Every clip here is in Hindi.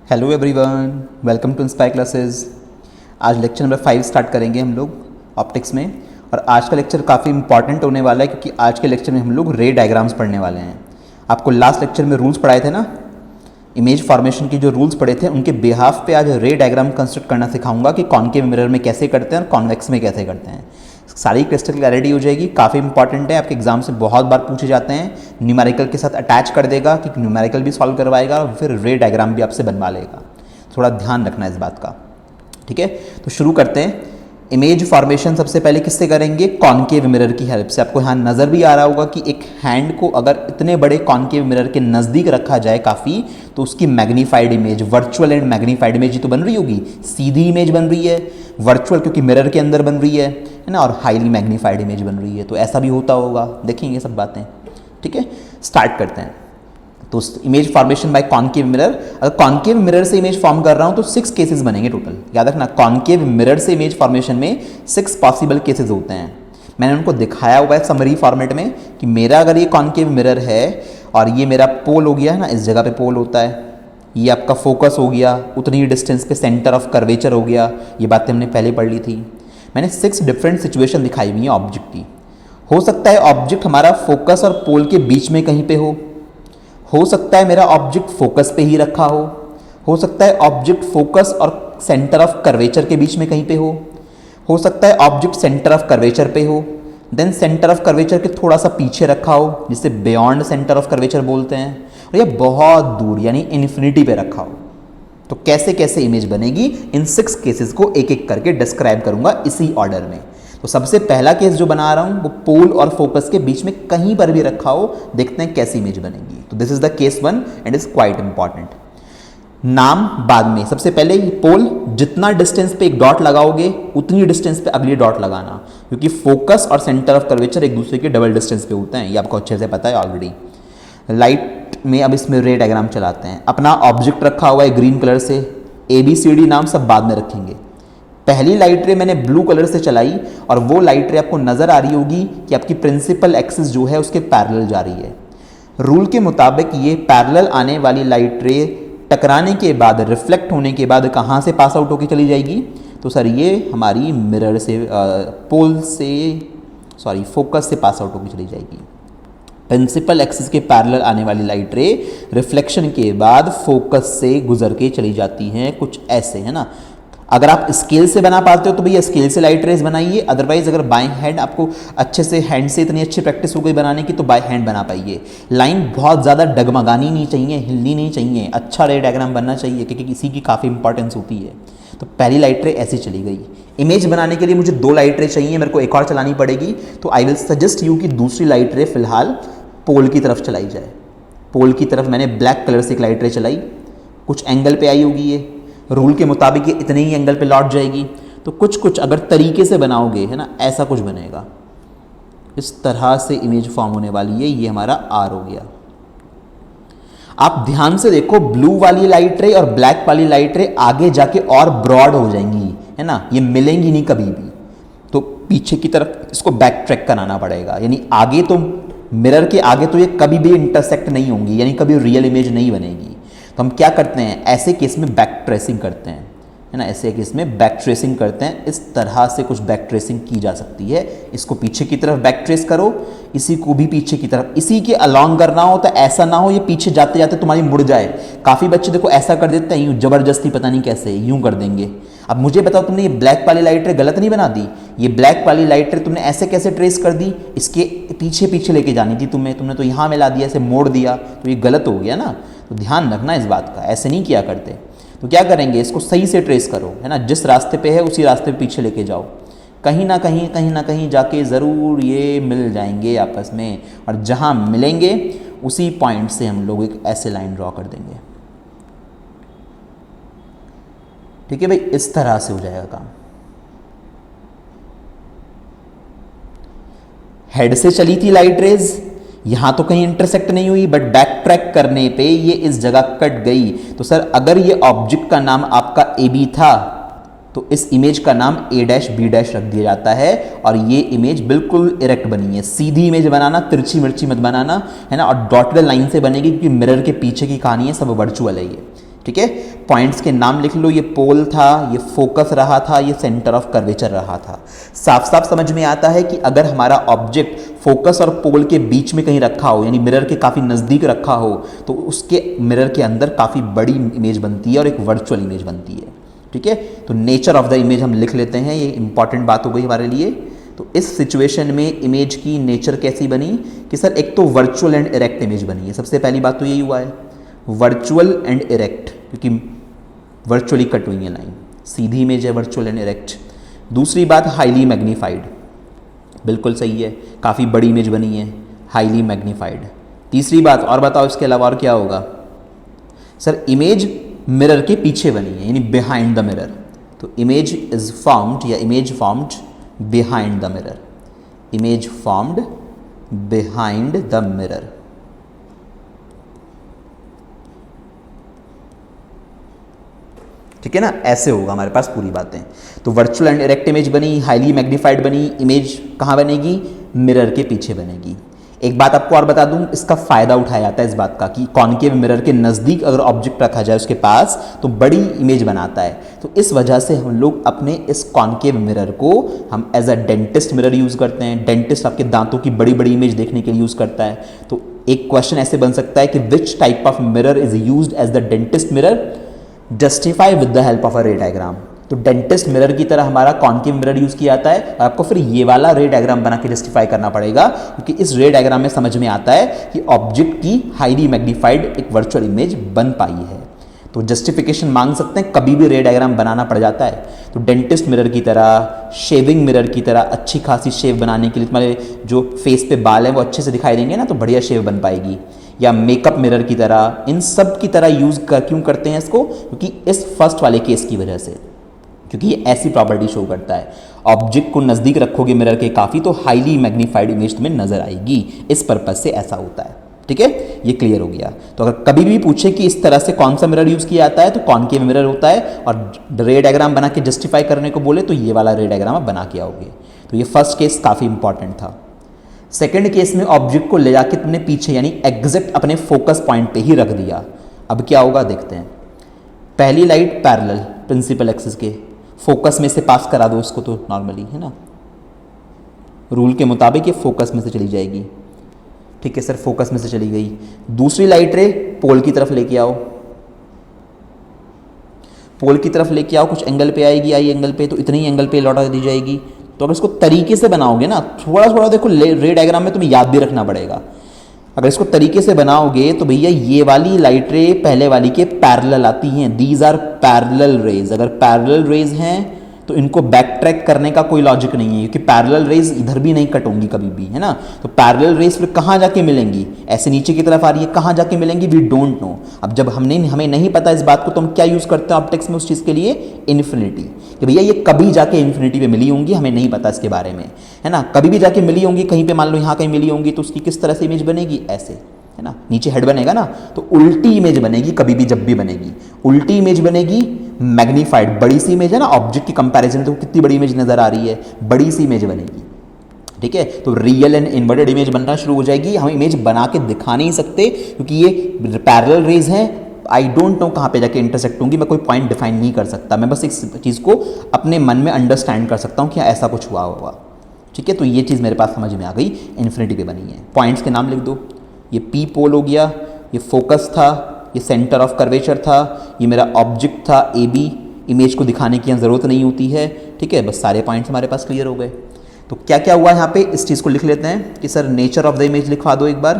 Hello everyone, welcome to Inspire Classes. आज लेक्चर नंबर 5 स्टार्ट करेंगे हम लोग ऑप्टिक्स में। और आज का लेक्चर काफ़ी इंपॉर्टेंट होने वाला है क्योंकि आज के लेक्चर में हम लोग रे डायग्राम्स पढ़ने वाले हैं। आपको लास्ट लेक्चर में रूल्स पढ़ाए थे ना, इमेज फॉर्मेशन की जो रूल्स पढ़े थे उनके बिहाफ पे आज रे डायग्राम कंस्ट्रक्ट करना सिखाऊंगा कि कॉनकेव मिरर में कैसे करते हैं और कॉन्वेक्स में कैसे करते हैं। सारी क्रिस्टल क्लैरिटी हो जाएगी। काफ़ी इंपॉर्टेंट है, आपके एग्जाम से बहुत बार पूछे जाते हैं। न्यूमेरिकल के साथ अटैच कर देगा कि न्यूमेरिकल भी सॉल्व करवाएगा और फिर रे डायग्राम भी आपसे बनवा लेगा। थोड़ा ध्यान रखना इस बात का, ठीक है। तो शुरू करते हैं। इमेज फॉर्मेशन सबसे पहले किससे करेंगे? कॉनकेव मिरर की हेल्प से। आपको यहाँ नज़र भी आ रहा होगा कि एक हैंड को अगर इतने बड़े कॉनकेव मिरर के नज़दीक रखा जाए काफ़ी, तो उसकी magnified image, virtual and magnified image ही तो बन रही होगी। सीधी इमेज बन रही है, वर्चुअल क्योंकि मिरर के अंदर बन रही है ना, और हाईली मैग्नीफाइड इमेज बन रही है। तो ऐसा भी होता होगा, देखेंगे सब बातें, ठीक है। स्टार्ट करते हैं। तो image formation by concave mirror. अगर कॉनकेव मिरर से इमेज फॉर्म कर रहा हूं तो 6 केसेस बनेंगे टोटल। याद रखना, कॉनकेव मिरर से इमेज फॉर्मेशन में 6 पॉसिबल केसेस होते हैं। मैंने उनको दिखाया हुआ है समरी फॉर्मेट में कि मेरा अगर ये कॉनकेव मिरर है और ये मेरा पोल हो गया है ना, इस जगह पे पोल होता है, ये आपका फोकस हो गया, उतनी ही डिस्टेंस पे सेंटर ऑफ कर्वेचर हो गया। ये बातें हमने पहले पढ़ ली थी। मैंने 6 डिफरेंट सिचुएशन दिखाई हुई है ऑब्जेक्ट की। हो सकता है ऑब्जेक्ट हमारा फोकस और पोल के बीच में कहीं पे हो सकता है मेरा ऑब्जेक्ट फोकस पे ही रखा हो सकता है ऑब्जेक्ट फोकस और सेंटर ऑफ कर्वेचर के बीच में कहीं पे हो सकता है ऑब्जेक्ट सेंटर ऑफ कर्वेचर पे हो, देन सेंटर ऑफ कर्वेचर के थोड़ा सा पीछे रखा हो जिसे बियॉन्ड सेंटर ऑफ कर्वेचर बोलते हैं, और ये बहुत दूर यानी इन्फिनिटी पे रखा हो। तो कैसे कैसे इमेज बनेगी, इन 6 केसेस को एक एक करके डिस्क्राइब करूंगा इसी ऑर्डर में। तो सबसे पहला केस जो बना रहा हूं वो पोल और फोकस के बीच में कहीं पर भी रखा हो, देखते हैं कैसी इमेज बनेगी। तो this is the case 1 and is quite important. नाम बाद में, सबसे पहले पोल, जितना डिस्टेंस पे एक डॉट लगाओगे उतनी डिस्टेंस पे अगली डॉट लगाना, क्योंकि फोकस और सेंटर ऑफ कर्वेचर एक दूसरे के डबल डिस्टेंस पे होते हैं, ये आपको अच्छे से पता है ऑलरेडी। लाइट में अब इसमें रे डायग्राम चलाते हैं। अपना ऑब्जेक्ट रखा हुआ है ग्रीन कलर से, ABCD नाम सब बाद में रखेंगे। पहली लाइट रे मैंने ब्लू कलर से चलाई और वो लाइट रे आपको नजर आ रही होगी कि आपकी प्रिंसिपल एक्सिस जो है उसके पैरेलल जा रही है। रूल के मुताबिक ये पैरेलल आने वाली लाइट रे टकराने के बाद, रिफ्लेक्ट होने के बाद कहाँ से पास आउट होकर चली जाएगी? तो सर ये हमारी मिरर से, पोल से, सॉरी फोकस से पास आउट होकर चली जाएगी। प्रिंसिपल एक्सिस के पैरेलल आने वाली लाइट रे रिफ्लेक्शन के बाद फोकस से गुजर के चली जाती हैं, कुछ ऐसे, है ना। अगर आप स्केल से बना पाते हो तो भैया स्केल से लाइट रेज बनाइए, अदरवाइज अगर बाय हैंड आपको अच्छे से, हैंड से इतनी अच्छी प्रैक्टिस हो गई बनाने की, तो बाय हैंड बना पाइए। लाइन बहुत ज़्यादा डगमगानी नहीं चाहिए, हिलनी नहीं चाहिए, अच्छा रे डायग्राम बनना चाहिए, क्योंकि किसी की काफ़ी इंपॉर्टेंस होती है। तो पहली लाइट रे ऐसी चली गई। इमेज बनाने के लिए मुझे 2 लाइट रे चाहिए, मेरे को एक और चलानी पड़ेगी। तो आई विल सजेस्ट यू कि दूसरी लाइट रे फिलहाल पोल की तरफ चलाई जाए। पोल की तरफ मैंने ब्लैक कलर से एक लाइट रे चलाई, कुछ एंगल पे आई होगी, ये रूल के मुताबिक ये इतने ही एंगल पे लौट जाएगी। तो कुछ अगर तरीके से बनाओगे, है ना, ऐसा कुछ बनेगा। इस तरह से इमेज फॉर्म होने वाली है। ये हमारा आर हो गया। आप ध्यान से देखो, ब्लू वाली लाइट रे और ब्लैक वाली लाइट रे आगे जाके और ब्रॉड हो जाएंगी, है ना, ये मिलेंगी नहीं कभी भी। तो पीछे की तरफ इसको बैक ट्रैक कराना पड़ेगा, यानी आगे तो मिरर के आगे तो ये कभी भी इंटरसेक्ट नहीं होंगी, यानी कभी रियल इमेज नहीं बनेगी। तो हम क्या करते हैं, ऐसे केस में बैक ट्रेसिंग करते हैं, है ना, ऐसे केस में बैक ट्रेसिंग करते हैं। इस तरह से कुछ बैक ट्रेसिंग की जा सकती है। इसको पीछे की तरफ बैक ट्रेस करो, इसी को भी पीछे की तरफ, इसी के अलॉन्ग करना हो, तो ऐसा ना हो ये पीछे जाते जाते तुम्हारी मुड़ जाए। काफ़ी बच्चे देखो ऐसा कर देते हैं, यूँ जबरदस्ती, पता नहीं कैसे यूँ कर देंगे। अब मुझे बताओ, तुमने ये ब्लैक वाली लाइट रे गलत नहीं बना दी? ये ब्लैक वाली लाइट रे तुमने ऐसे कैसे ट्रेस कर दी? इसके पीछे पीछे लेके जानी थी तुमने तो यहाँ मिला दिया, ऐसे मोड़ दिया, तो ये गलत हो गया ना। तो ध्यान रखना इस बात का, ऐसे नहीं किया करते। तो क्या करेंगे, इसको सही से ट्रेस करो, है ना, जिस रास्ते पे है उसी रास्ते पे पीछे लेके जाओ। कहीं ना कहीं जाके ज़रूर ये मिल जाएंगे आपस में, और जहाँ मिलेंगे उसी पॉइंट से हम लोग एक ऐसे लाइन ड्रॉ कर देंगे। ठीक है भाई, इस तरह से हो जाएगा काम। हेड से चली थी लाइट रेज, यहां तो कहीं इंटरसेक्ट नहीं हुई, बट बैक ट्रैक करने पे ये इस जगह कट गई। तो सर अगर ये ऑब्जेक्ट का नाम आपका AB था, तो इस इमेज का नाम A', B' रख दिया जाता है, और ये इमेज बिल्कुल इरेक्ट बनी है। सीधी इमेज बनाना, तिरछी मिर्ची मत बनाना, है ना, और डॉटेड लाइन से बनेगी, क्योंकि मिरर के पीछे की कहानी है, सब वर्चुअल है। ठीक है, पॉइंट्स के नाम लिख लो, ये पोल था, ये फोकस रहा था, ये सेंटर ऑफ कर्वेचर रहा था। साफ साफ समझ में आता है कि अगर हमारा ऑब्जेक्ट फोकस और पोल के बीच में कहीं रखा हो, यानी मिरर के काफ़ी नज़दीक रखा हो, तो उसके मिरर के अंदर काफ़ी बड़ी इमेज बनती है और एक वर्चुअल इमेज बनती है। ठीक है, तो नेचर ऑफ द इमेज हम लिख लेते हैं, ये इंपॉर्टेंट बात हो गई हमारे लिए। तो इस सिचुएशन में इमेज की नेचर कैसी बनी कि सर एक तो वर्चुअल एंड इरेक्ट इमेज बनी है। सबसे पहली बात तो यही हुआ है, वर्चुअल एंड इरेक्ट, क्योंकि वर्चुअली कट हुई है लाइन, सीधी इमेज है वर्चुअल एंड इरेक्ट। दूसरी बात हाईली मैग्नीफाइड, बिल्कुल सही है, काफ़ी बड़ी इमेज बनी है, हाईली मैग्नीफाइड। तीसरी बात और बताओ इसके अलावा और क्या होगा सर, इमेज मिरर के पीछे बनी है, यानी बिहाइंड द मिरर। तो इमेज इज फॉर्म्ड या image formed behind the mirror, image formed behind the mirror. ठीक है ना, ऐसे होगा हमारे पास पूरी बातें। तो वर्चुअल एंड इरेक्ट इमेज बनी, हाईली मैग्नीफाइड बनी, इमेज कहाँ बनेगी, मिरर के पीछे बनेगी। एक बात आपको और बता दूं, इसका फायदा उठाया जाता है इस बात का कि कॉनकेव मिरर के नज़दीक अगर ऑब्जेक्ट रखा जाए उसके पास तो बड़ी इमेज बनाता है। तो इस वजह से हम लोग अपने इस कॉनकेव मिरर को हम as a dentist mirror use करते हैं। डेंटिस्ट आपके दांतों की बड़ी बड़ी इमेज देखने के लिए यूज़ करता है। तो एक क्वेश्चन ऐसे बन सकता है कि which type of mirror is used as the dentist mirror, justify with the help of a ray diagram. तो डेंटिस्ट मिरर की तरह हमारा कॉनकेव मिरर यूज़ किया जाता है और आपको फिर ये वाला रे डायग्राम बना के जस्टिफाई करना पड़ेगा, क्योंकि इस रे डायग्राम में समझ में आता है कि ऑब्जेक्ट की हाईली मैग्नीफाइड एक वर्चुअल इमेज बन पाई है। तो जस्टिफिकेशन मांग सकते हैं, कभी भी रे डायग्राम बनाना पड़ जाता है। तो डेंटिस्ट मिरर की तरह, शेविंग मिरर की तरह अच्छी खासी शेव बनाने के लिए तुम्हारे जो फेस पे बाल हैं वो अच्छे से दिखाई देंगे ना, तो बढ़िया शेव बन पाएगी। या मेकअप मिरर की तरह, इन सब की तरह यूज़ क्यों करते हैं इसको, क्योंकि इस फर्स्ट वाले केस की वजह से, क्योंकि ये ऐसी प्रॉपर्टी शो करता है, ऑब्जेक्ट को नज़दीक रखोगे मिरर के काफ़ी तो हाईली मैग्नीफाइड इमेज तुम्हें नजर आएगी, इस पर्पज से ऐसा होता है। ठीक है, ये क्लियर हो गया। तो अगर कभी भी पूछे कि इस तरह से कौन सा मिरर यूज़ किया जाता है तो कॉनकेव मिरर होता है, और रे डायग्राम बना के जस्टिफाई करने को बोले तो ये वाला रे डायग्राम आप बना के आओगे। तो ये फर्स्ट केस काफ़ी इंपॉर्टेंट था। सेकेंड केस में ऑब्जेक्ट को ले जाके तुमने पीछे यानी एग्जैक्ट अपने फोकस पॉइंट पे ही रख दिया। अब क्या होगा देखते हैं। पहली लाइट पैरेलल प्रिंसिपल एक्सिस के फोकस में से पास करा दो इसको, तो नॉर्मली है ना, रूल के मुताबिक ये फोकस में से चली जाएगी। ठीक है सर, फोकस में से चली गई। दूसरी लाइट रे पोल की तरफ लेके आओ, पोल की तरफ लेके आओ, कुछ एंगल पे आएगी, आई एंगल पे, तो इतनी ही एंगल पे लौटा दी जाएगी। तो अगर इसको तरीके से बनाओगे ना, थोड़ा थोड़ा देखो रे डायग्राम में तुम्हें याद भी रखना पड़ेगा। अगर इसको तरीके से बनाओगे तो भैया ये वाली लाइट रे पहले वाली के पैरेलल आती हैं, दीज आर पैरेलल रेज। अगर पैरेलल रेज हैं तो इनको बैक ट्रैक करने का कोई लॉजिक नहीं है, क्योंकि पैरेलल रेज इधर भी नहीं कट होंगी कभी भी, है ना। तो पैरेलल रेज फिर कहाँ जाके मिलेंगी, ऐसे नीचे की तरफ आ रही है, कहाँ जाके मिलेंगी, वी डोंट नो। अब जब हमें नहीं पता इस बात को, तो हम क्या यूज़ करते हैं ऑप्टिक्स में उस चीज़ के लिए, इन्फिनिटी, कि भैया ये कभी जाके इन्फिनिटी पे मिली होंगी, हमें नहीं पता इसके बारे में, है ना। कभी भी जाके मिली होंगी कहीं पे, मान लो यहाँ कहीं मिली होंगी, तो उसकी किस तरह से इमेज बनेगी, ऐसे, है ना, नीचे हेड बनेगा ना, तो उल्टी इमेज बनेगी कभी भी, जब भी बनेगी उल्टी इमेज बनेगी, मैग्नीफाइड बड़ी सी इमेज है ना, ऑब्जेक्ट की कंपैरिजन में तो कितनी बड़ी इमेज नजर आ रही है, बड़ी सी इमेज बनेगी। ठीक है, तो रियल एंड इन्वर्टेड इमेज बनना शुरू हो जाएगी। हम इमेज बना के दिखा नहीं सकते क्योंकि ये पैरेलल रेज हैं, आई डोंट नो कहाँ पे जाके इंटरसेक्ट होंगी, मैं कोई पॉइंट डिफाइन नहीं कर सकता, मैं बस इस चीज़ को अपने मन में अंडरस्टैंड कर सकता हूँ कि ऐसा कुछ हुआ होगा। ठीक है, तो ये चीज़ मेरे पास समझ में आ गई, इन्फिनिटी पे बनी है। पॉइंट्स के नाम लिख दो, ये पी पोल हो गया, ये फोकस था, ये सेंटर ऑफ कर्वेचर था, ये मेरा ऑब्जेक्ट था ए बी, इमेज को दिखाने की ज़रूरत नहीं होती है। ठीक है, बस सारे पॉइंट्स हमारे पास क्लियर हो गए। तो क्या क्या हुआ यहाँ पे, इस चीज़ को लिख लेते हैं कि sir nature of the image लिखवा दो एक बार।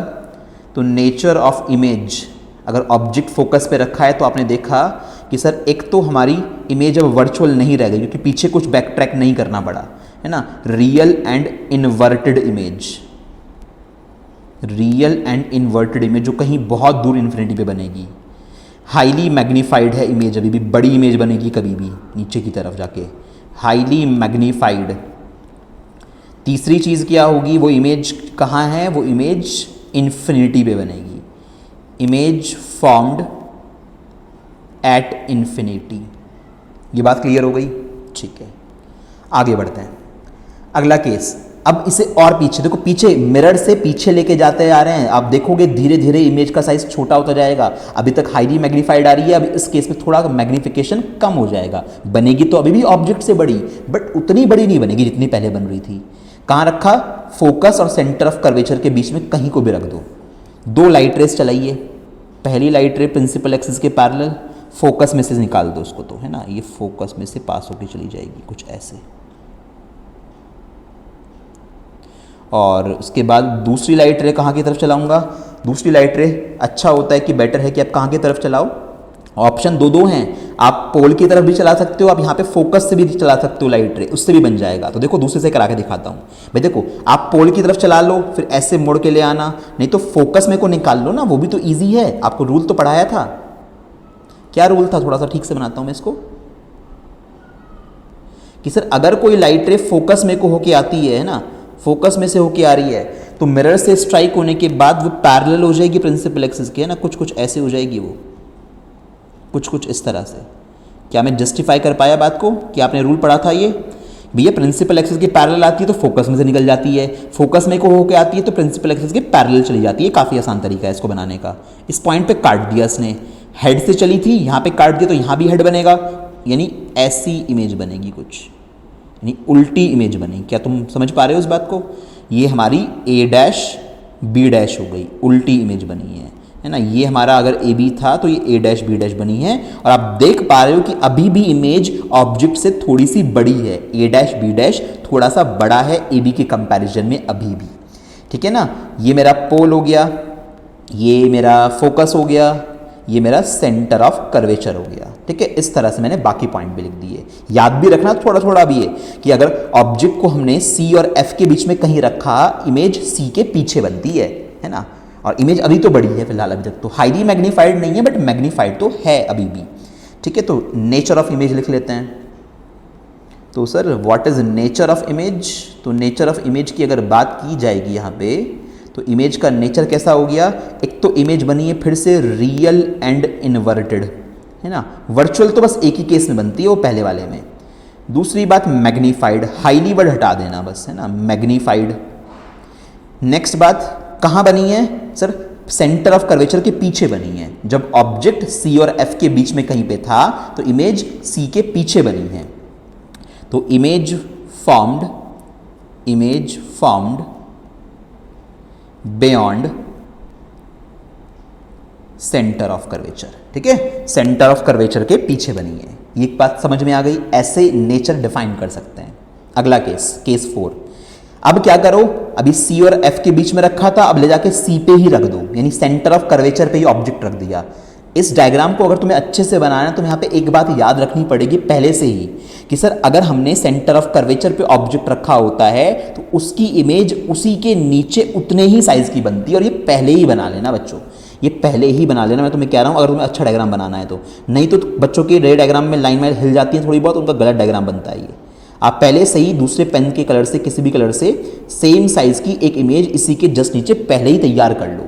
तो नेचर ऑफ इमेज, अगर ऑब्जेक्ट फोकस पे रखा है तो आपने देखा कि सर एक तो हमारी इमेज अब वर्चुअल नहीं रह गई क्योंकि पीछे कुछ बैक ट्रैक नहीं करना पड़ा, है ना। Real and inverted image, real and inverted image जो कहीं बहुत दूर इन्फिनिटी पे बनेगी। हाईली मैग्नीफाइड है इमेज, अभी भी बड़ी इमेज बनेगी कभी भी नीचे की तरफ जाके, हाईली मैग्नीफाइड। तीसरी चीज़ क्या होगी, वो इमेज कहाँ है, वो इमेज इन्फिनिटी पे बनेगी, इमेज फॉर्म्ड एट इन्फिनिटी। ये बात क्लियर हो गई, ठीक है। आगे बढ़ते हैं, अगला केस, अब इसे और पीछे देखो, पीछे मिरर से पीछे लेके जाते आ रहे हैं, आप देखोगे धीरे धीरे इमेज का साइज छोटा होता जाएगा। अभी तक हाईली मैग्नीफाइड आ रही है, अब इस केस में थोड़ा मैग्नीफिकेशन कम हो जाएगा। बनेगी तो अभी भी ऑब्जेक्ट से बड़ी, बट उतनी बड़ी नहीं बनेगी जितनी पहले बन रही थी। कहाँ रखा? फोकस और सेंटर ऑफ कर्वेचर के बीच में कहीं को भी रख दो। दो लाइट रेस चलाइए, पहली लाइट रे प्रिंसिपल एक्सिस के पैरेलल, फोकस में से निकाल दो उसको, तो है ना, ये फोकस में से पास होकर चली जाएगी कुछ ऐसे। और उसके बाद दूसरी लाइट रे कहाँ की तरफ चलाऊंगा? दूसरी लाइट रे अच्छा होता है कि बेटर है कि आप कहाँ की तरफ चलाओ? ऑप्शन दो हैं, आप पोल की तरफ भी चला सकते हो, आप यहाँ पे फोकस से भी चला सकते हो लाइट रे, उससे भी बन जाएगा। तो देखो दूसरे से करा के दिखाता हूँ भाई। देखो आप पोल की तरफ चला लो, फिर ऐसे मुड़ के ले आना, नहीं तो फोकस में को निकाल लो ना, वो भी तो ईजी है। आपको रूल तो पढ़ाया था। क्या रूल था? थोड़ा सा ठीक से बनाता हूँ मैं इसको, कि सर अगर कोई लाइट रे फोकस में को होके आती है ना, फोकस में से होके आ रही है, तो मिरर से स्ट्राइक होने के बाद वो पैरेलल हो जाएगी प्रिंसिपल एक्सिस के, है ना, कुछ ऐसे हो जाएगी वो, कुछ इस तरह से। क्या मैं जस्टिफाई कर पाया बात को कि आपने रूल पढ़ा था ये? भैया प्रिंसिपल एक्सिस के पैरेलल आती है तो फोकस में से निकल जाती है, फोकस में को होके आती है तो प्रिंसिपल एक्सिस के पैरेलल चली जाती है। काफ़ी आसान तरीका है इसको बनाने का। इस पॉइंट पे काट दिया इसने, हेड से चली थी, यहाँ पे काट दिया तो यहाँ भी हेड बनेगा, यानी ऐसी इमेज बनेगी कुछ, यानी उल्टी इमेज बनेगी। क्या तुम समझ पा रहे हो उस बात को? ये हमारी ए डैश बी डैश हो गई, उल्टी इमेज बनी है ना। ये हमारा अगर ए बी था तो ये ए डैश बी डैश बनी है, और आप देख पा रहे हो कि अभी भी इमेज ऑब्जेक्ट से थोड़ी सी बड़ी है। ए डैश बी डैश थोड़ा सा बड़ा है ए बी के कंपैरिजन में अभी भी, ठीक है ना। ये मेरा पोल हो गया, ये मेरा फोकस हो गया, ये मेरा सेंटर ऑफ कर्वेचर हो गया, ठीक है। इस तरह से मैंने बाकी पॉइंट भी लिख दिए। याद भी रखना थोड़ा थोड़ा भी है कि अगर ऑब्जेक्ट को हमने सी और एफ के बीच में कहीं रखा, इमेज सी के पीछे बनती है ना। और इमेज अभी तो बड़ी है फिलहाल, अभी तक तो हाईली मैग्नीफाइड नहीं है, बट मैग्नीफाइड तो है अभी भी, ठीक है। तो नेचर ऑफ इमेज लिख लेते हैं। तो sir what is nature of image? तो नेचर ऑफ इमेज की अगर बात की जाएगी यहाँ पे, तो इमेज का नेचर कैसा हो गया? एक तो इमेज बनी है फिर से रियल एंड इन्वर्टेड, है ना। वर्चुअल तो बस एक ही केस में बनती है, वो पहले वाले में। दूसरी बात मैग्नीफाइड, हाईली वर्ड हटा देना बस, है ना, मैग्नीफाइड। नेक्स्ट बात कहाँ बनी है? सर सेंटर ऑफ कर्वेचर के पीछे बनी है। जब ऑब्जेक्ट सी और एफ के बीच में कहीं पे था तो इमेज सी के पीछे बनी है। तो image formed beyond centre of curvature, ठीक है, सेंटर ऑफ कर्वेचर के पीछे बनी है। ये एक बात समझ में आ गई। ऐसे नेचर डिफाइन कर सकते हैं। अगला केस 4। अब क्या करो? अभी सी और एफ के बीच में रखा था, अब ले जाके सी पे ही रख दो, यानी सेंटर ऑफ कर्वेचर पे ही ऑब्जेक्ट रख दिया। इस डायग्राम को अगर तुम्हें अच्छे से बनाना है तो यहाँ पे एक बात याद रखनी पड़ेगी पहले से ही, कि सर अगर हमने सेंटर ऑफ कर्वेचर पे ऑब्जेक्ट रखा होता है तो उसकी इमेज उसी के नीचे उतने ही साइज की बनती है। और ये पहले ही बना लेना बच्चों, ये पहले ही बना लेना, मैं तुम्हें कह रहा हूँ, अगर तुम्हें अच्छा डायग्राम बनाना है तो। नहीं तो बच्चों के रे डायग्राम में लाइन वाइन हिल जाती है थोड़ी बहुत, उनका गलत डायग्राम बनता है। ये आप पहले से ही दूसरे पेन के कलर से, किसी भी कलर से सेम साइज की एक इमेज इसी के जस्ट नीचे पहले ही तैयार कर लो।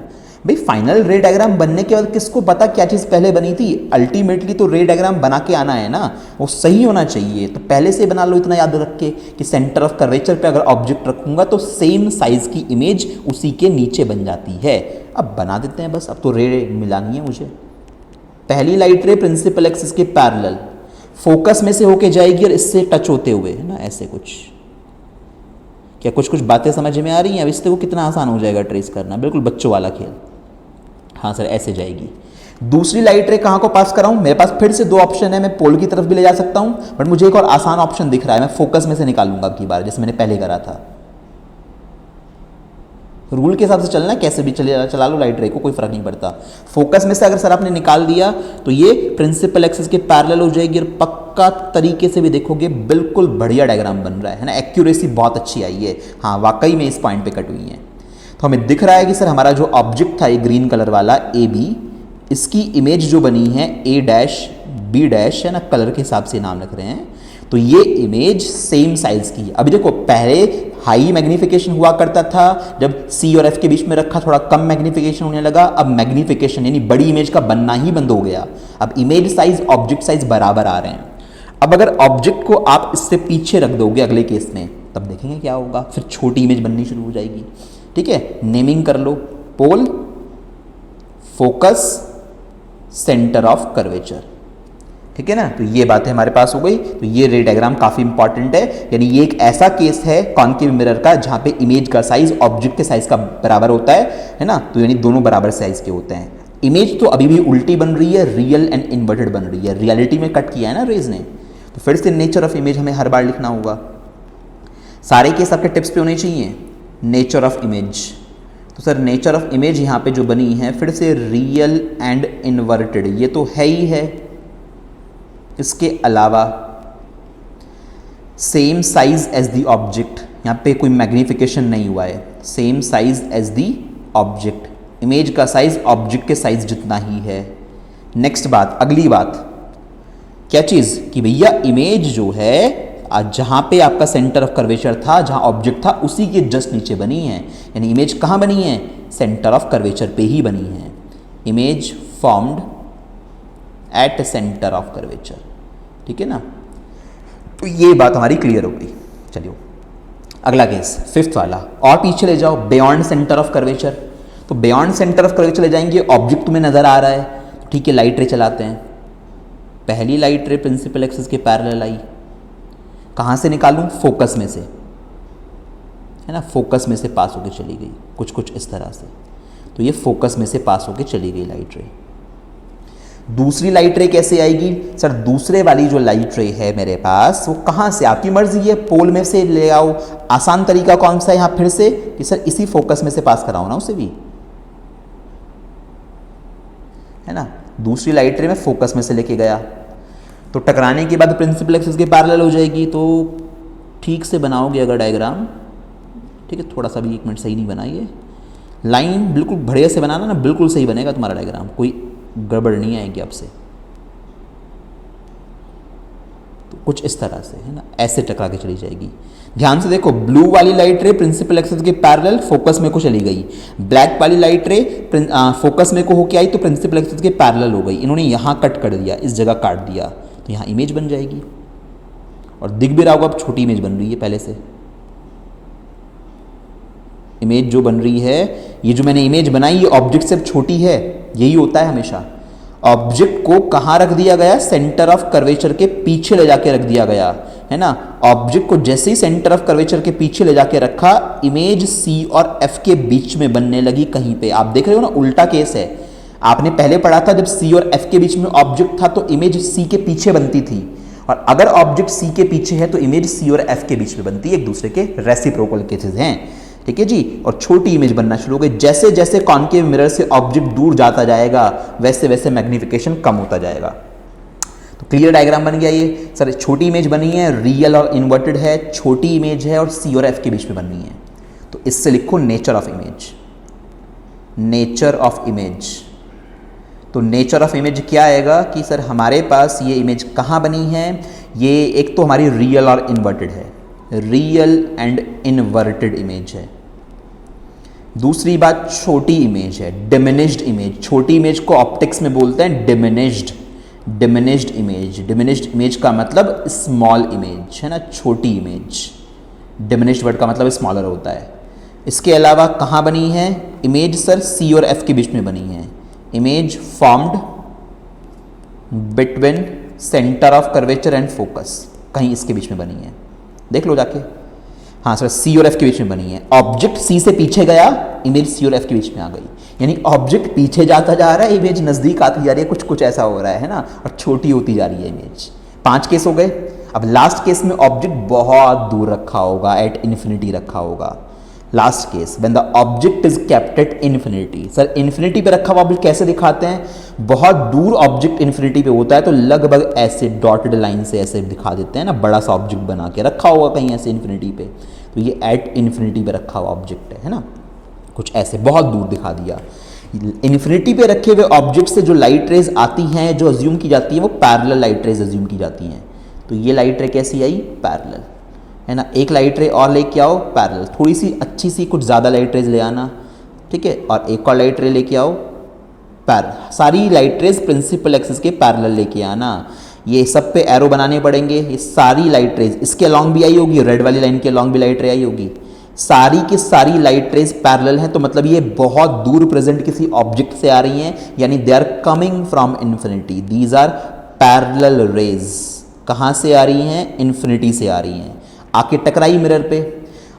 भाई फाइनल रे डायग्राम बनने के बाद किसको पता क्या चीज़ पहले बनी थी? अल्टीमेटली तो रे डायग्राम बना के आना है ना, वो सही होना चाहिए। तो पहले से बना लो, इतना याद रख के कि सेंटर ऑफ कर्वेचर पे अगर ऑब्जेक्ट रखूंगा तो सेम साइज की इमेज उसी के नीचे बन जाती है। अब बना देते हैं बस, अब तो रे मिलानी है मुझे। पहली लाइट रे प्रिंसिपल एक्सिस के पैरेलल फोकस में से होके जाएगी और इससे टच होते हुए, है ना, ऐसे कुछ। क्या कुछ बातें समझ में आ रही हैं? अब इससे वो कितना आसान हो जाएगा ट्रेस करना, बिल्कुल बच्चों वाला खेल। हाँ सर ऐसे जाएगी। दूसरी लाइट रे कहाँ को पास कराऊं? मेरे पास फिर से दो ऑप्शन है, मैं पोल की तरफ भी ले जा सकता हूं, बट मुझे एक और आसान ऑप्शन दिख रहा है, मैं फोकस में से निकालूंगा अब की बार, जैसे मैंने पहले करा था। रूल के हिसाब से चलना, कैसे भी चला लो लाइट रे को, कोई फर्क नहीं पड़ता। फोकस में से अगर सर आपने निकाल दिया तो ये प्रिंसिपल एक्सिस के पैरेलल हो जाएगी, और पक्का तरीके से भी देखोगे बिल्कुल बढ़िया डायग्राम बन रहा है ना, एक्यूरेसी बहुत अच्छी आई है। हाँ वाकई में इस पॉइंट पे कट हुई है। तो हमें दिख रहा है कि सर हमारा जो ऑब्जेक्ट था ये ग्रीन कलर वाला ए बी, इसकी इमेज जो बनी है ए डैश बी डैश, है ना, कलर के हिसाब से नाम लिख रहे हैं, तो ये इमेज सेम साइज की है। अभी देखो पहले हाई मैग्नीफिकेशन हुआ करता था, जब सी और एफ के बीच में रखा थोड़ा कम मैग्नीफिकेशन होने लगा, अब मैग्नीफिकेशन यानी बड़ी इमेज का बनना ही बंद हो गया। अब इमेज साइज ऑब्जेक्ट साइज बराबर आ रहे हैं। अब अगर ऑब्जेक्ट को आप इससे पीछे रख दोगे अगले केस में, तब देखेंगे क्या होगा, फिर छोटी इमेज बननी शुरू हो जाएगी। ठीक है, नेमिंग कर लो, पोल, फोकस, सेंटर ऑफ कर्वेचर। ठीक है ना, तो ये बातें हमारे पास हो गई। तो ये रे डायग्राम काफ़ी इंपॉर्टेंट है, यानी ये एक ऐसा केस है कॉन्केव मिरर का जहाँ पे इमेज का साइज ऑब्जेक्ट के साइज का बराबर होता है ना, तो यानी दोनों बराबर साइज के होते हैं। इमेज तो अभी भी उल्टी बन रही है, रियल एंड इन्वर्टेड बन रही है, रियलिटी में कट किया है ना रेज ने, तो फिर से नेचर ऑफ इमेज हमें हर बार लिखना होगा। सारे केस आपके टिप्स पे होने चाहिए। नेचर ऑफ इमेज, तो सर नेचर ऑफ इमेज यहाँ पे जो बनी है फिर से रियल एंड इन्वर्टेड, ये तो है ही है। इसके अलावा same size as the object, यहाँ पे कोई मैग्निफिकेशन नहीं हुआ है, same size as the object, image का साइज ऑब्जेक्ट के साइज जितना ही है। नेक्स्ट बात, अगली बात क्या चीज़ कि भैया इमेज जो है जहाँ पे आपका सेंटर ऑफ कर्वेचर था, जहाँ ऑब्जेक्ट था, उसी के जस्ट नीचे बनी है। यानी इमेज कहाँ बनी है, सेंटर ऑफ कर्वेचर पे ही बनी है। Image formed at centre of curvature. ठीक है ना, तो ये बात हमारी क्लियर हो गई। चलिए अगला केस, फिफ्थ वाला, और पीछे ले जाओ, बियॉन्ड सेंटर ऑफ कर्वेचर। तो बियॉन्ड सेंटर ऑफ कर्वेचर ले जाएंगे, ऑब्जेक्ट तुम्हें नजर आ रहा है, ठीक है, लाइट रे चलाते हैं। पहली लाइट रे प्रिंसिपल एक्सिस के पैरेलल आई, कहाँ से निकालूं, फोकस में से, है ना, फोकस में से पास होके चली गई, कुछ इस तरह से। तो ये फोकस में से पास होके चली गई लाइट रे। दूसरी लाइट रे कैसे आएगी, सर दूसरे वाली जो लाइट रे है मेरे पास वो कहाँ से, आपकी मर्जी है, पोल में से ले आओ। आसान तरीका कौन सा है यहाँ फिर से कि सर इसी फोकस में से पास कराओ ना उसे भी, है ना। दूसरी लाइट रे में फोकस में से लेके गया तो टकराने के बाद प्रिंसिपल एक्सिस के पैरेलल हो जाएगी। तो ठीक से बनाओगे अगर डायग्राम, ठीक है, थोड़ा सा भी 1 मिनट सही नहीं बनाइए, लाइन बिल्कुल बढ़िया से बनाना ना, बिल्कुल सही बनेगा तुम्हारा डायग्राम, कोई गड़बड़ नहीं आएगी आपसे। तो कुछ इस तरह से, है ना, ऐसे टकरा के चली जाएगी। ध्यान से देखो, ब्लू वाली लाइट रे प्रिंसिपल एक्सिस के पैरेलल फोकस में को चली गई, ब्लैक वाली लाइट रे फोकस में को होके आई तो प्रिंसिपल एक्सिस के पैरेलल हो गई। इन्होंने यहां कट कर दिया, इस जगह काट दिया, तो यहां इमेज बन जाएगी। और दिख भी रहा होगा अब छोटी इमेज बन रही है, पहले से इमेज जो बन रही है, ये जो मैंने इमेज बनाई ये ऑब्जेक्ट से छोटी है, यही होता है हमेशा। ऑब्जेक्ट को कहां रख दिया गया, सेंटर ऑफ कर्वेचर के पीछे ले जाके रख दिया गया, है ना। ऑब्जेक्ट को जैसे ही सेंटर ऑफ कर्वेचर के पीछे ले जाके रखा, इमेज सी और एफ के बीच में बनने लगी कहीं पे। आप देख रहे हो ना, उल्टा केस है। आपने पहले पढ़ा था जब सी और एफ के बीच में ऑब्जेक्ट था तो इमेज सी के पीछे बनती थी, और अगर ऑब्जेक्ट सी के पीछे है तो इमेज सी और एफ के बीच में बनती है, एक दूसरे के रेसिप्रोकल केसेस हैं। ठीक है जी, और छोटी इमेज बनना शुरू हो गई। जैसे जैसे कॉन्केव मिरर से ऑब्जेक्ट दूर जाता जाएगा वैसे वैसे मैग्निफिकेशन कम होता जाएगा। तो क्लियर डायग्राम बन गया ये। सर छोटी इमेज बनी है, रियल और इन्वर्टेड है, छोटी इमेज है और सी और एफ के बीच में बननी है। तो इससे लिखो nature of image. Nature of image, तो नेचर ऑफ इमेज क्या आएगा कि सर हमारे पास ये इमेज कहाँ बनी है, ये एक तो हमारी रियल और इन्वर्टेड है, रियल एंड इन्वर्टेड इमेज है। दूसरी बात छोटी इमेज है, डिमिनिश्ड इमेज। छोटी इमेज को ऑप्टिक्स में बोलते हैं diminished, diminished image. Diminished image का मतलब स्मॉल इमेज, है ना, छोटी इमेज। डिमिनिश्ड वर्ड का मतलब स्मॉलर होता है। इसके अलावा कहाँ बनी है इमेज, सर सी और एफ के बीच में बनी है। Image formed between centre of curvature and focus, कहीं इसके बीच में बनी है, देख लो जाके। हाँ सर, सी और एफ के बीच में बनी है। ऑब्जेक्ट सी से पीछे गया, इमेज सी और एफ के बीच में आ गई, यानी ऑब्जेक्ट पीछे जाता जा रहा है, इमेज नजदीक आती जा रही है, कुछ ऐसा हो रहा है ना, और छोटी होती जा रही है इमेज। 5 केस हो गए। अब लास्ट केस में ऑब्जेक्ट बहुत दूर रखा होगा, एट इन्फिनिटी रखा होगा। Last case, when the object is kept at infinity. Sir infinity पे रखा हुआ ऑब्जेक्ट कैसे दिखाते हैं, बहुत दूर ऑब्जेक्ट इन्फिनिटी पे होता है तो लगभग ऐसे डॉटेड लाइन से ऐसे दिखा देते हैं ना, बड़ा सा ऑब्जेक्ट बना के रखा होगा कहीं ऐसे इन्फिनिटी पे, तो ये एट इन्फिनिटी पे रखा हुआ ऑब्जेक्ट है ना, कुछ ऐसे बहुत दूर दिखा दिया। इन्फिनिटी पे रखे हुए ऑब्जेक्ट से जो लाइट रेज आती हैं, जो अज्यूम की जाती है, वो पैरेलल लाइट रेज अज्यूम की जाती हैं। तो ये लाइट रे कैसी आई, पैरेलल, है ना। एक लाइट रे और लेके आओ पैरेलल, थोड़ी सी अच्छी सी कुछ ज़्यादा लाइट रेज ले आना, ठीक है, और एक और लाइट रे लेके आओ पैरेलल। सारी लाइट रेज प्रिंसिपल एक्सिस के पैरेलल लेके आना। ये सब पे एरो बनाने पड़ेंगे। ये सारी लाइट रेज इसके अलॉन्ग भी आई होगी, रेड वाली लाइन के अलॉन्ग भी लाइट रे आई होगी। सारी की सारी लाइट रेज पैरेलल हैं, तो मतलब ये बहुत दूर प्रेजेंट किसी ऑब्जेक्ट से आ रही हैं, यानी they are coming from infinity. These are parallel rays. कहाँ से आ रही हैं? इन्फिनिटी से आ रही हैं। आके टकराई मिरर पे।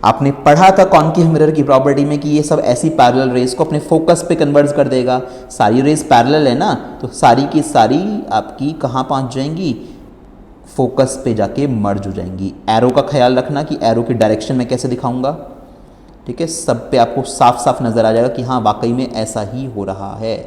आपने पढ़ा था कॉन्केव मिरर की प्रॉपर्टी में कि ये सब ऐसी पैरेलल रेज को अपने फोकस पे कन्वर्ट कर देगा। सारी रेज पैरेलल है ना, तो सारी की सारी आपकी कहाँ पहुँच जाएंगी? फोकस पे जाके मर्ज हो जाएंगी। एरो का ख्याल रखना कि एरो की डायरेक्शन में कैसे दिखाऊंगा, ठीक है। सब पे आपको साफ साफ नजर आ जाएगा कि हाँ वाकई में ऐसा ही हो रहा है।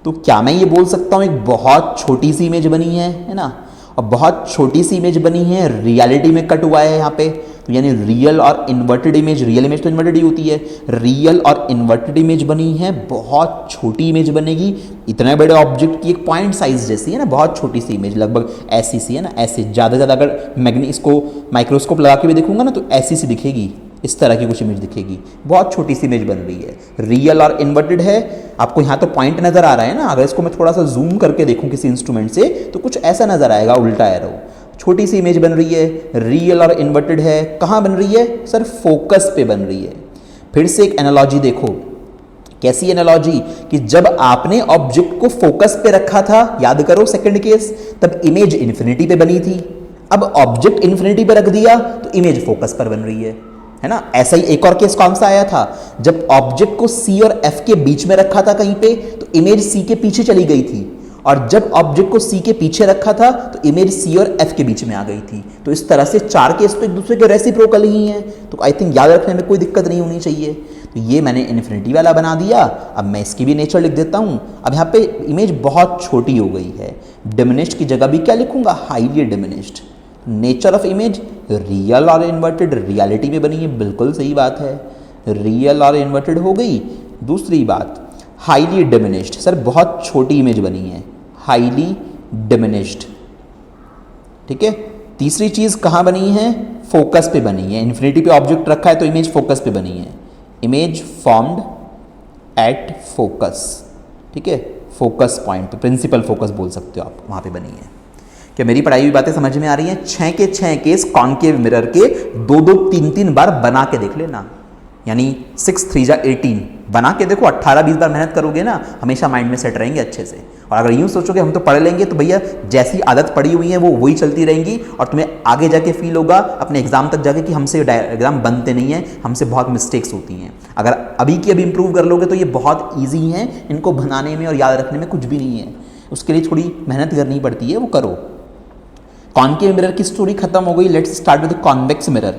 तो क्या मैं ये बोल सकता हूँ एक बहुत छोटी सी इमेज बनी है ना, और बहुत छोटी सी इमेज बनी है, रियलिटी में कट हुआ है यहाँ पे, तो यानी रियल और इन्वर्टेड इमेज, रियल इमेज तो इन्वर्टेड ही होती है, रियल और इन्वर्टेड इमेज बनी है, बहुत छोटी इमेज बनेगी। इतने बड़े ऑब्जेक्ट की एक पॉइंट साइज जैसी है ना, बहुत छोटी सी इमेज, लगभग ऐसी सी है ना, ऐसे ज़्यादा से ज़्यादा अगर इसको माइक्रोस्कोप लगा के भी देखूंगा ना तो ऐसी सी दिखेगी, इस तरह की कुछ इमेज दिखेगी। बहुत छोटी सी इमेज बन रही है, रियल और इन्वर्टेड है। आपको यहाँ तो पॉइंट नजर आ रहा है ना, अगर इसको मैं थोड़ा सा जूम करके देखूं किसी इंस्ट्रूमेंट से तो कुछ ऐसा नजर आएगा, उल्टा एरो। छोटी सी इमेज बन रही है, रियल और इन्वर्टेड है। कहाँ बन रही है सर? फोकस पे बन रही है। फिर से एक एनालॉजी देखो, कैसी एनालॉजी कि जब आपने ऑब्जेक्ट को फोकस पे रखा था, याद करो सेकंड केस, तब इमेज इन्फिनिटी पे बनी थी। अब ऑब्जेक्ट इन्फिनिटी पे रख दिया तो इमेज फोकस पर बन रही है ना। ऐसा ही एक और केस कौन सा आया था, जब ऑब्जेक्ट को सी और एफ के बीच में रखा था कहीं पे, तो इमेज सी के पीछे चली गई थी, और जब ऑब्जेक्ट को सी के पीछे रखा था तो इमेज सी और एफ के बीच में आ गई थी। तो इस तरह से चार केस तो एक दूसरे के रेसिप्रोकल ही हैं, तो आई थिंक याद रखने में कोई दिक्कत नहीं होनी चाहिए। तो ये मैंने इन्फिनिटी वाला बना दिया। अब मैं इसकी भी नेचर लिख देता हूँ। अब यहाँ पे इमेज बहुत छोटी हो गई है, डिमिनिश्ड की जगह भी क्या लिखूंगा? Highly diminished. Nature of image real और इन्वर्टेड, रियलिटी में बनी है, बिल्कुल सही बात है, रियल और इन्वर्टेड हो गई। दूसरी बात हाईली डिमिनिश्ड, सर बहुत छोटी इमेज बनी है, हाईली डिमिनिश्ड, ठीक है। तीसरी चीज कहाँ बनी है? फोकस पे बनी है। इन्फिनिटी पे ऑब्जेक्ट रखा है तो इमेज फोकस पे बनी है, इमेज फॉर्म्ड एट फोकस, ठीक है, फोकस पॉइंट पे, प्रिंसिपल फोकस बोल सकते हो आप, वहां पे बनी है। क्या मेरी पढ़ाई हुई बातें समझ में आ रही हैं? 6 के 6 केस कॉन्केव मिरर के 2-2, 3-3 बार बना के देख लेना, यानी 6 3 जा 18 बना के देखो। 18-20 बार मेहनत करोगे ना, हमेशा माइंड में सेट रहेंगे अच्छे से। और अगर यूं सोचोगे हम तो पढ़ लेंगे, तो भैया जैसी आदत पड़ी हुई है वो वही चलती रहेंगी, और तुम्हें आगे जाके फील होगा अपने एग्जाम तक जाके कि हमसे डायग्राम बनते नहीं हैं, हमसे बहुत मिस्टेक्स होती हैं। अगर अभी की अभी इंप्रूव कर लोगे तो ये बहुत ईजी हैं, इनको बनाने में और याद रखने में कुछ भी नहीं है। उसके लिए थोड़ी मेहनत करनी पड़ती है, वो करो। कॉन्केव मिरर की स्टोरी खत्म हो गई। Let's start with convex mirror.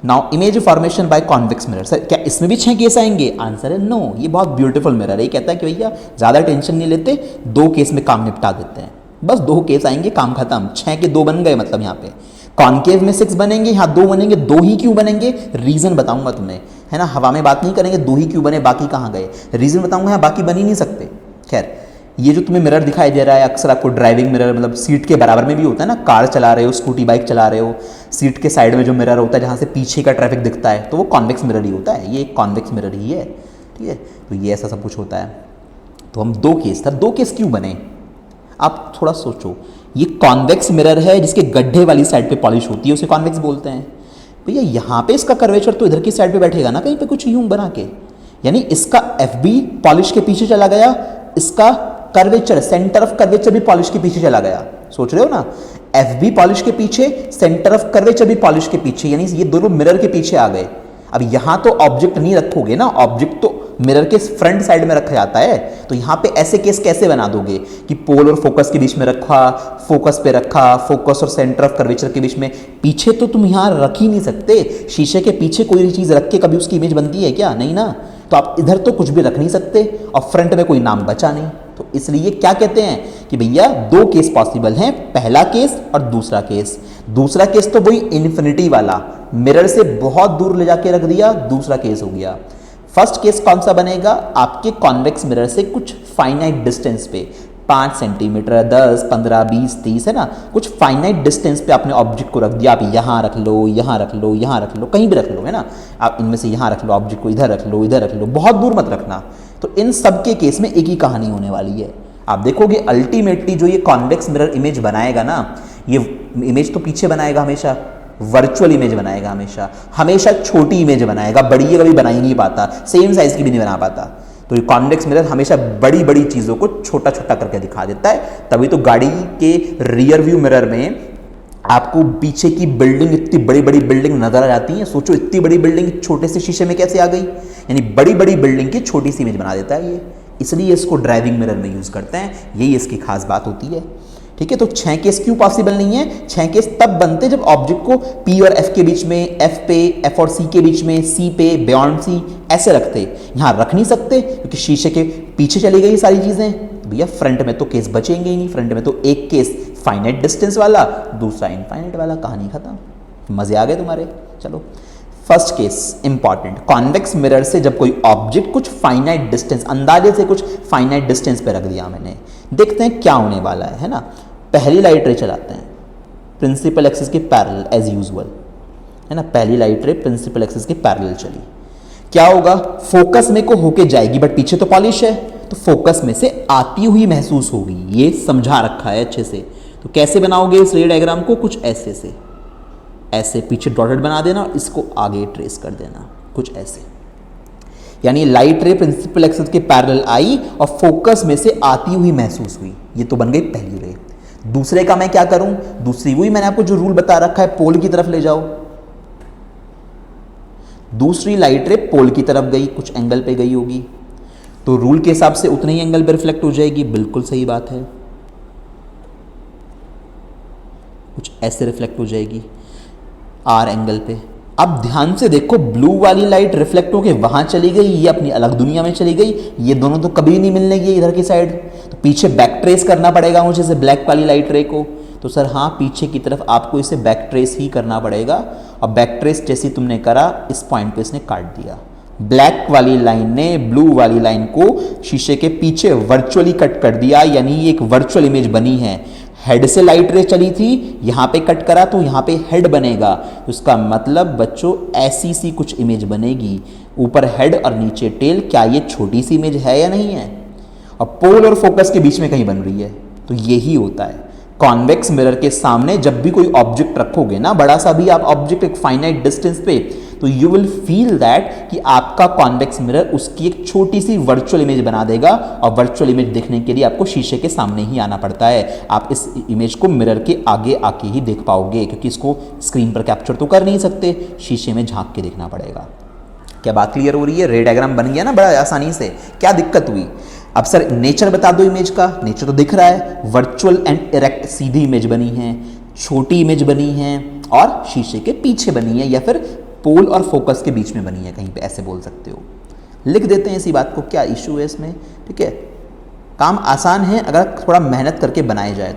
Now image formation by convex mirror. Sir क्या इसमें भी 6 केस आएंगे? आंसर है नो। ये बहुत ब्यूटीफुल मिरर है। ये कहता है कि भैया ज़्यादा टेंशन नहीं लेते, 2 केस में काम निपटा देते हैं, बस 2 केस आएंगे, काम खत्म। 6 के 2 बन गए, मतलब यहाँ पे कॉन्केव में 6 बनेंगे, यहाँ 2 बनेंगे। 2 ही क्यों बनेंगे? रीजन बताऊंगा तुम्हें, है ना। हवा में बात नहीं करेंगे 2 ही क्यों बने, बाकी कहाँ गए, रीजन बताऊंगा, यहाँ बाकी बन ही नहीं सकते। खैर, ये जो तुम्हें मिरर दिखाई दे रहा है, अक्सर आपको ड्राइविंग मिरर, मतलब सीट के बराबर में भी होता है ना, कार चला रहे हो, स्कूटी बाइक चला रहे हो, सीट के साइड में जो मिरर होता है जहाँ से पीछे का ट्रैफिक दिखता है, तो वो कॉन्वेक्स मिरर ही होता है। ये एक कॉन्वेक्स मिरर ही है, ठीक है। तो ये ऐसा सब कुछ होता है। तो हम 2 केस था, 2 केस क्यों बने? आप थोड़ा सोचो। ये कॉन्वेक्स मिरर है जिसके गड्ढे वाली साइड पे पॉलिश होती है, उसे कॉन्वेक्स बोलते हैं। भैया यहाँ पे इसका कर्वेचर तो इधर की साइड पे बैठेगा ना, कहीं पे कुछ यूं बना के, यानी इसका FB पॉलिश के पीछे चला गया, इसका कर्वेचर, सेंटर ऑफ कर्वेचर भी पॉलिश के पीछे चला गया। सोच रहे हो ना, FB पॉलिश के पीछे, सेंटर ऑफ कर्वेचर भी पॉलिश के पीछे, यानी ये दोनों मिरर के पीछे आ गए। अब यहां तो ऑब्जेक्ट नहीं रखोगे ना, ऑब्जेक्ट तो मिरर के फ्रंट साइड में रखा जाता है, तो यहां पे ऐसे केस कैसे बना दोगे कि पोल और फोकस के बीच में रखा, फोकस पे रखा, फोकस और सेंटर ऑफ कर्वेचर के बीच में? पीछे तो तुम यहां रख ही नहीं सकते। शीशे के पीछे कोई चीज रख के कभी उसकी इमेज बनती है क्या? नहीं ना। तो आप इधर तो कुछ भी रख नहीं सकते, और फ्रंट में कोई नाम बचा नहीं। तो इसलिए क्या कहते हैं कि भैया 2 केस पॉसिबल हैं, पहला केस और दूसरा केस। दूसरा केस तो वही इन्फिनिटी वाला, मिरर से बहुत दूर ले जाके रख दिया, दूसरा केस हो गया। फर्स्ट केस कौन सा बनेगा? आपके कॉन्वेक्स मिरर से कुछ फाइनाइट डिस्टेंस पे, 5 सेंटीमीटर, 10, 15, 20, 30, है ना, कुछ फाइनाइट डिस्टेंस पे आपने ऑब्जेक्ट को रख दिया। आप यहाँ रख लो, यहाँ रख लो, यहाँ रख लो, कहीं भी रख लो, है ना। आप इनमें से यहाँ रख लो, ऑब्जेक्ट को इधर रख लो, इधर रख लो, बहुत दूर मत रखना। तो इन सब के केस में एक ही कहानी होने वाली है। आप देखोगे अल्टीमेटली जो ये कॉन्वेक्स मिरर इमेज बनाएगा ना, ये इमेज तो पीछे बनाएगा हमेशा, वर्चुअल इमेज बनाएगा हमेशा, हमेशा छोटी इमेज बनाएगा, बड़ी ये कभी बना ही नहीं पाता, सेम साइज की भी नहीं बना पाता। तो ये कॉन्वेक्स मिरर हमेशा बड़ी बड़ी चीज़ों को छोटा छोटा करके दिखा देता है। तभी तो गाड़ी के रियर व्यू मिरर में आपको पीछे की बिल्डिंग, इतनी बड़ी बड़ी बिल्डिंग नजर आ जाती है। सोचो इतनी बड़ी बिल्डिंग छोटे से शीशे में कैसे आ गई, यानी बड़ी बड़ी बिल्डिंग की छोटी सी इमेज बना देता है ये, इसलिए इसको ड्राइविंग मिरर में यूज़ करते हैं, यही इसकी खास बात होती है। ठीक है, तो 6 केस क्यों पॉसिबल नहीं है? 6 केस तब बनते हैं जब ऑब्जेक्ट को P और F के बीच में, F पे, F और C के बीच में, C पे, बियॉन्ड C ऐसे रखते। यहाँ रख नहीं सकते क्योंकि शीशे के पीछे चली गई सारी चीज़ें। भैया फ्रंट में तो केस बचेंगे ही नहीं, फ्रंट में तो एक केस फाइनाइट डिस्टेंस वाला, दूसरा इनफाइनाइट वाला, कहानी खत्म। मजे आ गए तुम्हारे। चलो first case important, convex mirror से जब कोई ऑब्जेक्ट कुछ फाइनाइट डिस्टेंस, अंदाजे से कुछ फाइनाइट डिस्टेंस पे रख दिया मैंने, देखते हैं क्या होने वाला है ना। पहली लाइट रे चलाते हैं प्रिंसिपल एक्सिस के पैरेलल एज यूजुअल, है ना। पहली लाइट रे प्रिंसिपल एक्सिस के पैरेलल चली, क्या होगा? फोकस में को होके जाएगी, बट पीछे तो पॉलिश है, तो फोकस में से आती हुई महसूस होगी। ये समझा रखा है अच्छे से। तो कैसे बनाओगे इस रे डायग्राम को? कुछ ऐसे से, ऐसे पीछे डॉटेड बना देना और इसको आगे ट्रेस कर देना, कुछ ऐसे। यानी लाइट रे प्रिंसिपल एक्सिस के पैरेलल आई और फोकस में से आती हुई महसूस हुई। ये तो बन गई पहली रे। दूसरे का मैं क्या करूं? दूसरी वही मैंने आपको जो रूल बता रखा है, पोल की तरफ ले जाओ। दूसरी लाइट रे पोल की तरफ गई, कुछ एंगल पे गई होगी, तो रूल के हिसाब से उतने ही एंगल पे रिफ्लेक्ट हो जाएगी। बिल्कुल सही बात है, कुछ ऐसे रिफ्लेक्ट हो जाएगी आर एंगल पे। अब ध्यान से देखो, ब्लू वाली लाइट रिफ्लेक्ट होके वहां चली गई, ये अपनी अलग दुनिया में चली गई, ये दोनों तो कभी नहीं मिलने गई इधर की साइड। तो पीछे बैक ट्रेस करना पड़ेगा मुझे से ब्लैक वाली लाइट रे को। तो सर हाँ, पीछे की तरफ आपको इसे बैक ट्रेस ही करना पड़ेगा। और बैक ट्रेस जैसे तुमने करा, इस पॉइंट पे इसने काट दिया। ब्लैक वाली लाइन ने ब्लू वाली लाइन को शीशे के पीछे वर्चुअली कट कर दिया, यानी ये एक वर्चुअल इमेज बनी है। हेड से लाइट रे चली थी, यहां पे कट करा तो यहां पे हेड बनेगा। उसका मतलब बच्चों ऐसी सी कुछ इमेज बनेगी, ऊपर हेड और नीचे टेल। क्या ये छोटी सी इमेज है या नहीं है? और पोल और फोकस के बीच में कहीं बन रही है। तो यही होता है कॉन्वेक्स मिरर के सामने जब भी कोई ऑब्जेक्ट रखोगे ना, बड़ा सा भी आप ऑब्जेक्ट एक फाइनाइट डिस्टेंस पे, तो यू विल फील दैट कि आपका कॉन्वेक्स मिरर उसकी एक छोटी सी वर्चुअल इमेज बना देगा। और वर्चुअल इमेज देखने के लिए आपको शीशे के सामने ही आना पड़ता है। आप इस इमेज को मिरर के आगे आके ही देख पाओगे, क्योंकि इसको स्क्रीन पर कैप्चर तो कर नहीं सकते, शीशे में झांक के देखना पड़ेगा। क्या बात क्लियर हो रही है? रे डायग्राम बन गया ना बड़ा आसानी से। क्या दिक्कत हुई? अब सर नेचर बता दो इमेज का। नेचर तो दिख रहा है, virtual and erect Sidhi image बनी है, छोटी इमेज बनी है और शीशे के पीछे बनी है, या फिर पोल और फोकस के बीच में बनी है, कहीं पे ऐसे बोल सकते हो। लिख देते हैं इसी बात को, क्या इशू है इसमें? ठीक है, काम आसान है अगर थोड़ा मेहनत करके बनाए जाए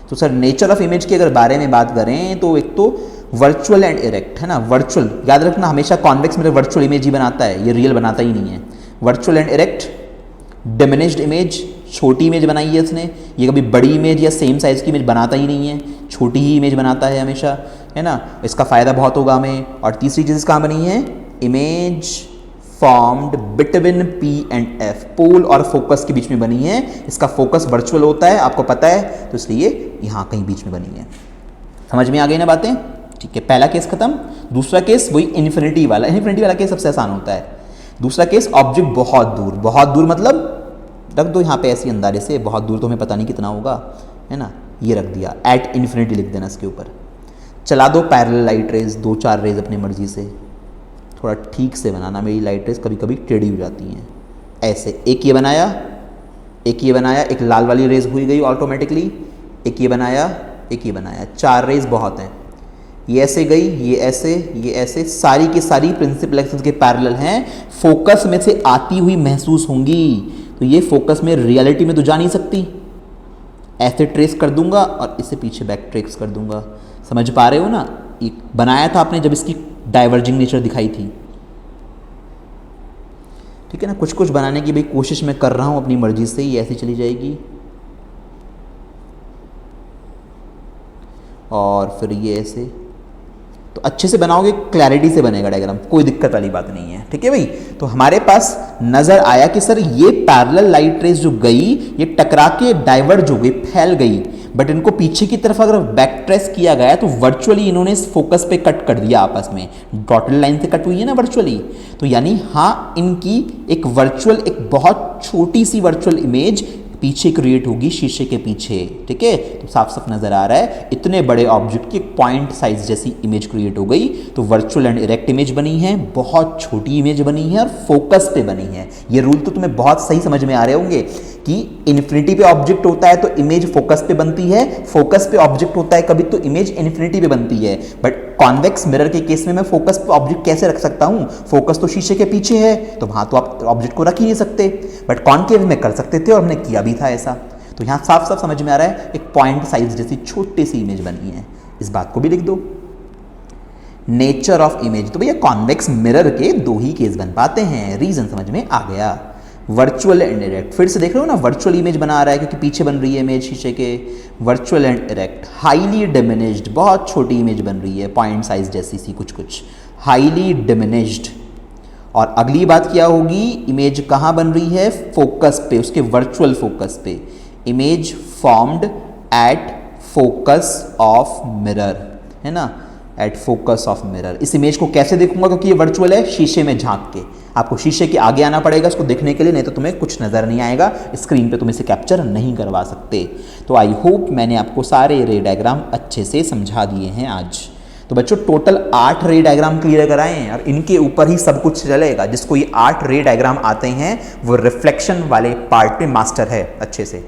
तो सर नेचर ऑफ इमेज के अगर बारे में बात करें तो एक तो वर्चुअल एंड इरेक्ट है ना। वर्चुअल याद रखना, हमेशा कॉन्वेक्स मिरर वर्चुअल इमेज ही बनाता है, ये रियल बनाता ही नहीं है। Virtual and erect, diminished image, छोटी इमेज बनाई है इसने। ये कभी बड़ी इमेज या सेम साइज की इमेज बनाता ही नहीं है, छोटी ही इमेज बनाता है हमेशा, है ना। इसका फायदा बहुत होगा हमें। और तीसरी चीज कहाँ बनी है? Image formed between P and F, पोल और फोकस के बीच में बनी है। इसका फोकस वर्चुअल होता है, आपको पता है, तो इसलिए यहाँ कहीं बीच में बनी है। समझ में आ गई ना बातें? ठीक है, पहला केस खत्म। दूसरा केस वही इन्फिनिटी वाला। इन्फिनिटी वाला केस सबसे आसान होता है। दूसरा केस ऑब्जेक्ट बहुत दूर, बहुत दूर मतलब रख दो यहाँ पे ऐसी अंदाजे से, बहुत दूर तो हमें पता नहीं कितना होगा, है ना। ये रख दिया, एट इन्फिनिटी लिख देना इसके ऊपर। चला दो पैरेलल लाइट रेज, 2-4 रेज अपनी मर्जी से। थोड़ा ठीक से बनाना, मेरी लाइट रेज कभी कभी टेढ़ी हो जाती हैं। ऐसे एक ये बनाया, एक ये बनाया, एक लाल वाली रेज हुई गई ऑटोमेटिकली, एक ये बनाया, एक ये बनाया, 4 रेज बहुत हैं। ये ऐसे गई, ये ऐसे, सारी की सारी प्रिंसिपल एक्सिस के पैरेलल हैं, फोकस में से आती हुई महसूस होंगी। तो ये फोकस में रियलिटी में तो जा नहीं सकती। ऐसे ट्रेस कर दूंगा और इसे पीछे बैक ट्रेस कर दूंगा। समझ पा रहे हो ना? ये बनाया था आपने जब इसकी डाइवर्जिंग नेचर दिखाई थी। ठीक है ना, कुछ कुछ बनाने की भाई कोशिश मैं कर रहा हूं अपनी मर्जी से। ये ऐसी चली जाएगी और फिर ये ऐसे, तो अच्छे से बनाओगे, क्लैरिटी से बनेगा डायग्राम, कोई दिक्कत वाली बात नहीं है। ठीक है भाई, तो हमारे पास नजर आया कि सर ये पैरेलल लाइट रेज जो गई ये टकरा के डाइवर्ज हो गई, फैल गई, बट इनको पीछे की तरफ अगर बैक ट्रेस किया गया तो वर्चुअली इन्होंने इस फोकस पे कट कर दिया आपस में, डॉटेड लाइन से कट हुई है ना वर्चुअली। तो यानी हाँ, इनकी एक वर्चुअल, एक बहुत छोटी सी वर्चुअल इमेज पीछे क्रिएट होगी शीशे के पीछे। ठीक है, तो साफ साफ नजर आ रहा है इतने बड़े ऑब्जेक्ट की पॉइंट साइज जैसी इमेज क्रिएट हो गई। तो वर्चुअल एंड इरेक्ट इमेज बनी है, बहुत छोटी इमेज बनी है और फोकस पे बनी है। ये रूल तो तुम्हें बहुत सही समझ में आ रहे होंगे कि इन्फिनिटी पे ऑब्जेक्ट होता है तो इमेज फोकस पे बनती है, फोकस पे ऑब्जेक्ट होता है कभी तो इमेज इन्फिनिटी पे बनती है। बट कॉन्वेक्स मिरर के केस में मैं फोकस पे ऑब्जेक्ट कैसे रख सकता हूं? फोकस तो शीशे के पीछे है, तो वहां तो आप ऑब्जेक्ट को रख ही नहीं सकते, बट कॉन्केव में कर सकते थे और हमने किया भी था ऐसा। तो यहां साफ साफ समझ में आ रहा है एक पॉइंट साइज जैसी छोटी सी इमेज बनी है। इस बात को भी लिख दो। नेचर ऑफ इमेज, तो भैया कॉन्वेक्स मिरर के दो ही केस बन पाते हैं, रीजन समझ में आ गया। वर्चुअल एंड इरेक्ट, फिर से देख रहे हो ना, वर्चुअल इमेज बना रहा है क्योंकि पीछे बन रही है इमेज शीशे के। Virtual and erect, highly diminished, बहुत छोटी इमेज बन रही है, पॉइंट साइज जैसी सी कुछ कुछ, हाईली डिमिनिश्ड। और अगली बात क्या होगी, इमेज कहाँ बन रही है? फोकस पे, उसके वर्चुअल फोकस पे। Image formed at focus of mirror, है ना, एट फोकस ऑफ मिरर। इस इमेज को कैसे देखूंगा, क्योंकि ये वर्चुअल है, शीशे में झांक के। आपको शीशे के आगे आना पड़ेगा इसको देखने के लिए, नहीं तो तुम्हें कुछ नजर नहीं आएगा, स्क्रीन पे तुम इसे कैप्चर नहीं करवा सकते। तो आई होप मैंने आपको सारे रे डायग्राम अच्छे से समझा दिए हैं आज। तो बच्चों टोटल 8 रे डायग्राम क्लियर कराए हैं और इनके ऊपर ही सब कुछ चलेगा। जिसको ये 8 रे डायग्राम आते हैं वो रिफ्लेक्शन वाले पार्ट में मास्टर है अच्छे से।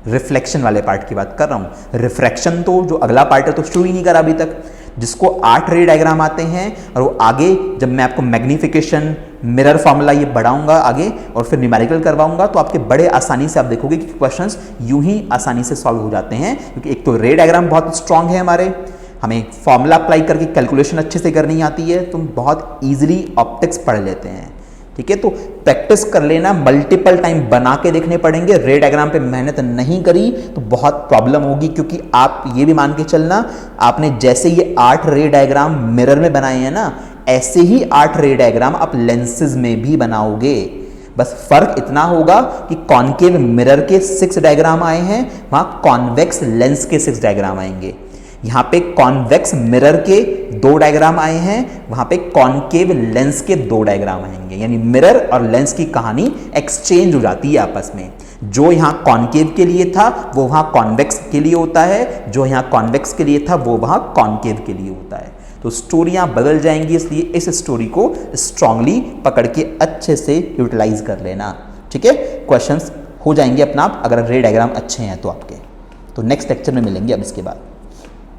रिफ्लेक्शन वाले पार्ट की बात कर रहा हूँ, रिफ्रैक्शन तो जो अगला पार्ट है तो शुरू ही नहीं करा अभी तक। जिसको 8 रे डायग्राम आते हैं और वो आगे जब मैं आपको मैग्निफिकेशन, मिरर फॉर्मूला ये बढ़ाऊंगा आगे और फिर न्यूमेरिकल करवाऊंगा तो आपके बड़े आसानी से आप देखोगे कि क्वेश्चंस यूं ही आसानी से सॉल्व हो जाते हैं। क्योंकि एक तो रे डायग्राम बहुत स्ट्रांग है हमारे, हमें फॉर्मूला अप्लाई करके कैलकुलेशन अच्छे से करनी आती है, तुम बहुत ईजिली ऑप्टिक्स पढ़ लेते हैं। ठीक है, तो प्रैक्टिस कर लेना, मल्टीपल टाइम बना के देखने पड़ेंगे। रे डायग्राम पे मेहनत नहीं करी तो बहुत प्रॉब्लम होगी, क्योंकि आप ये भी मान के चलना, आपने जैसे ये 8 रे डायग्राम मिरर में बनाए हैं ना, ऐसे ही 8 रे डायग्राम आप लेंसेज में भी बनाओगे। बस फर्क इतना होगा कि कॉनकेव मिरर के 6 डायग्राम आए हैं, वहां कॉन्वेक्स लेंस के 6 डायग्राम आएंगे। यहां पे कॉन्वेक्स मिरर के 2 डायग्राम आए हैं, वहां पे कॉनकेव लेंस के 2 डायग्राम आएंगे। यानी मिरर और लेंस की कहानी एक्सचेंज हो जाती है आपस में। जो यहां कॉनकेव के लिए था वो वहां कॉन्वेक्स के लिए होता है, जो यहां कॉन्वेक्स के लिए था वो वहां कॉनकेव के लिए होता है। तो स्टोरियां बदल जाएंगी, इसलिए इस स्टोरी को स्ट्रांगली पकड़ के अच्छे से यूटिलाइज कर लेना। ठीक है, क्वेश्चंस हो जाएंगे अपना आप, अगर रे डायग्राम अच्छे हैं तो आपके। तो नेक्स्ट लेक्चर में मिलेंगे अब इसके बाद।